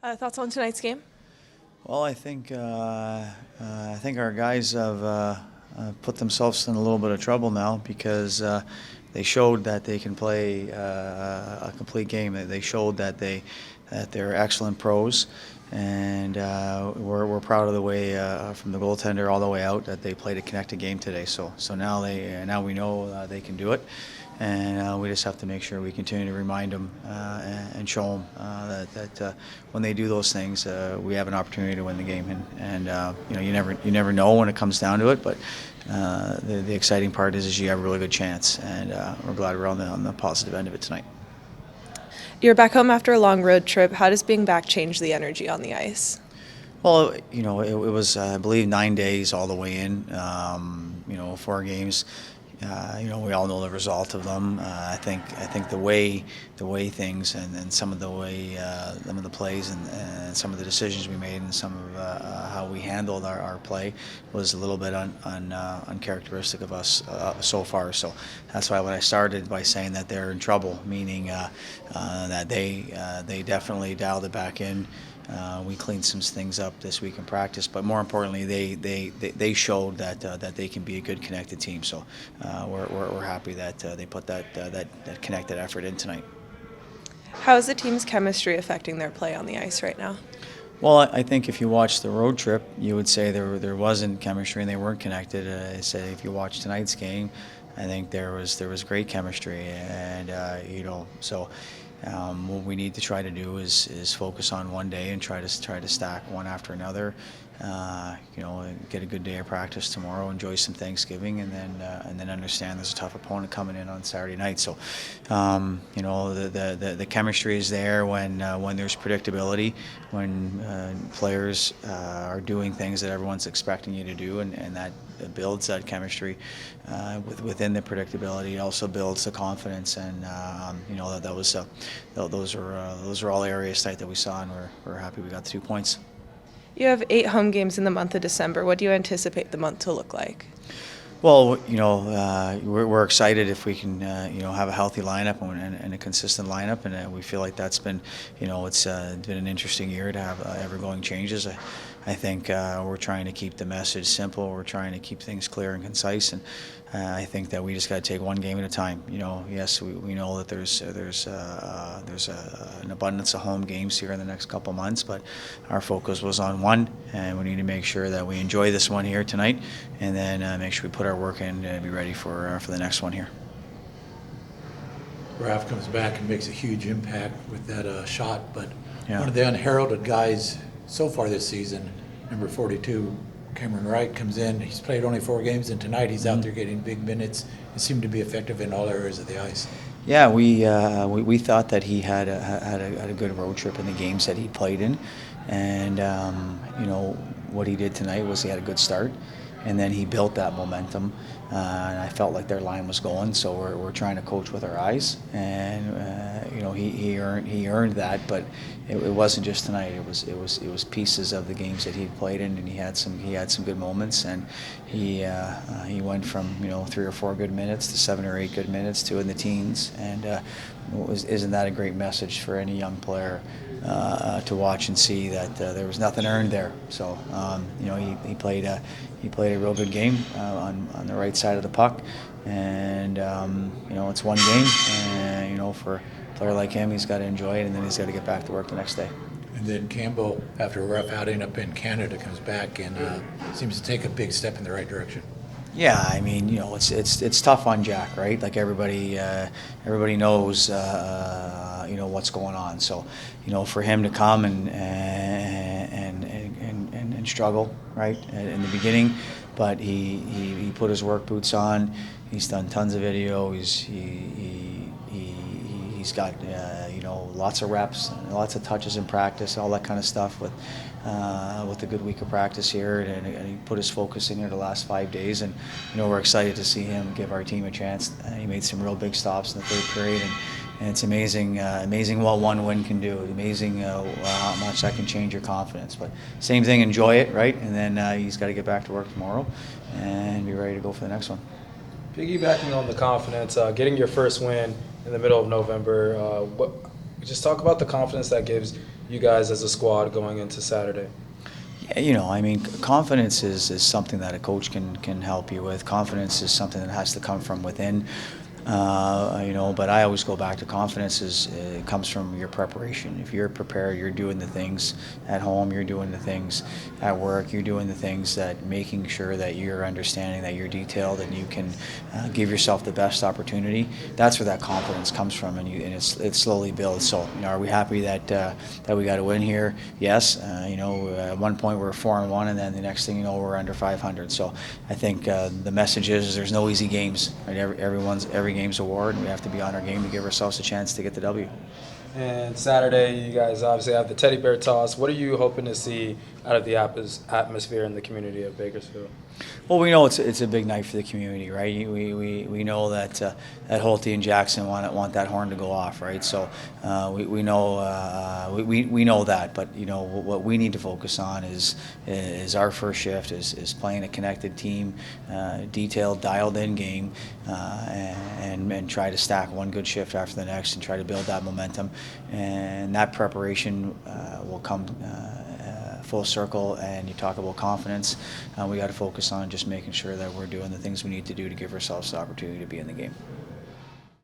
Thoughts on tonight's game? Well, I think our guys have put themselves in a little bit of trouble now because they showed that they can play a complete game. They showed that they're excellent pros, and we're proud of the way from the goaltender all the way out that they played a connected game today. So now we know they can do it. And we just have to make sure we continue to remind them and show them that when they do those things, we have an opportunity to win the game. And you never know when it comes down to it, but the exciting part is you have a really good chance, and we're glad we're on the positive end of it tonight. You're back home after a long road trip. How does being back change the energy on the ice? Well, it was I believe 9 days all the way in. 4 games. We all know the result of them. I think the way things and some of the plays and some of the decisions we made and some of how we handled our play was a little bit uncharacteristic of us so far. So that's why when I started by saying that they're in trouble, meaning that they definitely dialed it back in. We cleaned some things up this week in practice, but more importantly, they showed that they can be a good connected team. So we're happy that they put that connected effort in tonight. How is the team's chemistry affecting their play on the ice right now? Well, I think if you watched the road trip, you would say there wasn't chemistry and they weren't connected. I say if you watch tonight's game, I think there was great chemistry, and so. What we need to try to do is focus on one day and try to stack one after another. Get a good day of practice tomorrow, enjoy some Thanksgiving, and then understand there's a tough opponent coming in on Saturday night. So, the chemistry is there when there's predictability, when players are doing things that everyone's expecting you to do, and that builds that chemistry within the predictability. It also builds the confidence, and those are all areas tonight that we saw, and we're happy we got the 2 points. You have 8 home games in the month of December. What do you anticipate the month to look like? Well, we're excited if we can, have a healthy lineup and a consistent lineup, and we feel like that's been, it's been an interesting year to have ever-going changes. I think we're trying to keep the message simple. We're trying to keep things clear and concise, and I think that we just got to take one game at a time. Yes, we know that there's an abundance of home games here in the next couple months, but our focus was on one, and we need to make sure that we enjoy this one here tonight, and then make sure we put our work in and be ready for the next one here. Raf comes back and makes a huge impact with that shot, but Yeah. One of the unheralded guys so far this season, number 42, Cameron Wright, comes in. He's played only 4 games, and tonight he's out there getting big minutes. He seemed to be effective in all areas of the ice. Yeah, we thought that he had a good road trip in the games that he played in, and what he did tonight was he had a good start, and then he built that momentum, and I felt like their line was going. So we're trying to coach with our eyes, and he earned that, but it wasn't just tonight. It was pieces of the games that he played in, and he had some good moments, and he went from 3 or 4 good minutes to 7 or 8 good minutes to in the teens, and isn't that a great message for any young player to watch and see that there was nothing earned there. So he played a real good game on the right side of the puck, and it's one game, and for a player like him, he's got to enjoy it, and then he's got to get back to work the next day. And then Campbell, after a rough outing up in Canada, comes back and seems to take a big step in the right direction. Yeah, I mean, it's tough on Jack, right? Like everybody knows, what's going on. So, for him to come and struggle, right, in the beginning, but he put his work boots on. He's done tons of video. He's got lots of reps, lots of touches in practice, all that kind of stuff with a good week of practice here, and he put his focus in here the last 5 days, and we're excited to see him give our team a chance. He made some real big stops in the 3rd period, and it's amazing what one win can do. Amazing how much that can change your confidence. But same thing, enjoy it, right? And then he's got to get back to work tomorrow and be ready to go for the next one. Piggybacking on the confidence, getting your first win in the middle of November, just talk about the confidence that gives you guys as a squad going into Saturday? Yeah, I mean, confidence is something that a coach can help you with. Confidence is something that has to come from within. But I always go back to confidence comes from your preparation. If you're prepared, you're doing the things at home, you're doing the things at work, you're doing the things that making sure that you're understanding that you're detailed and you can give yourself the best opportunity. That's where that confidence comes from, and it slowly builds. So, are we happy that we got a win here? Yes. At one point we're 4-1, and then the next thing you know, we're under 500. So I think the message is there's no easy games. Right? Every game's a war, and we have to be on our game to give ourselves a chance to get the W. And Saturday, you guys obviously have the teddy bear toss. What are you hoping to see out of the atmosphere in the community of Bakersfield? Well, we know it's a big night for the community, right? We know that Holte and Jackson want that horn to go off, right? So we know we know that, but what we need to focus on is our first shift is playing a connected team, detailed, dialed-in game, and try to stack one good shift after the next and try to build that momentum, and that preparation will come full circle. And you talk about confidence, we got to focus on just making sure that we're doing the things we need to do to give ourselves the opportunity to be in the game.